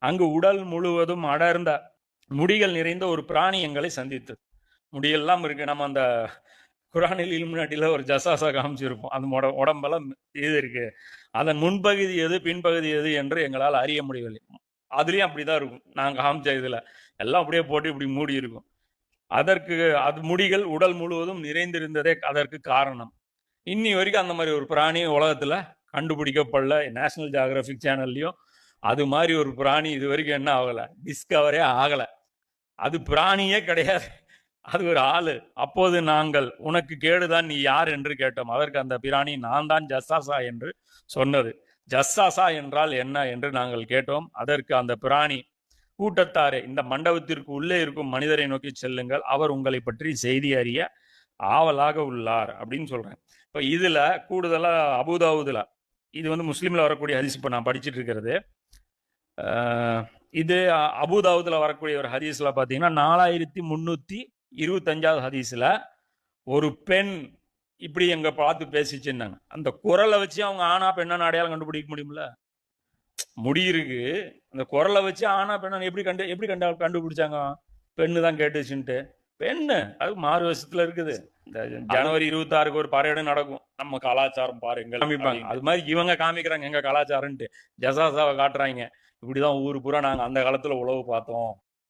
அங்கு உடல் முழுவதும் அடர்ந்த முடிகள் நிறைந்த ஒரு பிராணி எங்களை சந்தித்தது. முடியெல்லாம் இருக்கு. நம்ம அந்த குரானில் இலுமினாட்டில ஒரு ஜசாசா காமிச்சிருப்போம். அந்த உடம்பெல்லாம் இது இருக்கு. அதன் முன்பகுதி எது பின்பகுதி எது என்று எங்களால் அறிய முடியவில்லை. அதுலயும் அப்படிதான் இருக்கும். நாங்க காமிச்ச இதுல எல்லாம் அப்படியே போட்டு இப்படி மூடி இருக்கும். அதற்கு அது முடிகள் உடல் முழுவதும் நிறைந்திருந்ததே அதற்கு காரணம். இன்னி வரைக்கும் அந்த மாதிரி ஒரு பிராணி உலகத்துல கண்டுபிடிக்கப்படல. நேஷனல் ஜியோகிராபிக் சேனல்லையும் அது மாதிரி ஒரு பிராணி இது வரைக்கும் என்ன ஆகல, டிஸ்கவரே ஆகல. அது பிராணியே கிடையாது, அது ஒரு ஆளு. அப்போது நாங்கள் உனக்கு கேடுதான், நீ யார் என்று கேட்டோம். அதற்கு அந்த பிராணி நான் தான் ஜஸ்ஸாசா என்று சொன்னது. ஜஸ்ஸாசா என்றால் என்ன என்று நாங்கள் கேட்டோம். அதற்கு அந்த பிராணி, கூட்டத்தாரே, இந்த மண்டபத்திற்கு உள்ளே இருக்கும் மனிதரை நோக்கி செல்லுங்கள், அவர் உங்களை பற்றி செய்தி அறிய ஆவலாக உள்ளார் அப்படின்னு சொல்றேன். இப்போ இதுல கூடுதலா அபூதாவுதுல, இது வந்து முஸ்லீம்ல வரக்கூடிய ஹதீஸ். இப்போ நான் படிச்சுட்டு இருக்கிறது இது அபூதாவுதுல வரக்கூடிய ஒரு ஹதீஸ்ல பார்த்தீங்கன்னா 4325வது ஹதீஸ்ல ஒரு பெண் இப்படி எங்க பார்த்து பேசிச்சுன்னாங்க. அந்த குரலை வச்சு அவங்க ஆனா பெண்ணான அடையாளம் கண்டுபிடிக்க முடியும்ல. முடி இருக்கு, அந்த குரலை வச்சு ஆனா பெண்ணான எப்படி கண்டுபிடிச்சாங்க? பெண்ணு தான் கேட்டுச்சுன்ட்டு. பெண்ணு அது மாறு வருஷத்துல இருக்குது. இந்த ஜனவரி 26க்கு ஒரு பரேடு நடக்கும். நம்ம கலாச்சாரம் பாருங்க காமிப்பாங்க. அது மாதிரி இவங்க காமிக்கிறாங்க எங்க கலாச்சாரம்ட்டு. ஜசாசாவை காட்டுறாங்க. இப்படிதான் ஊரு பூரா நாங்க அந்த காலத்துல உழவு பார்த்தோம்.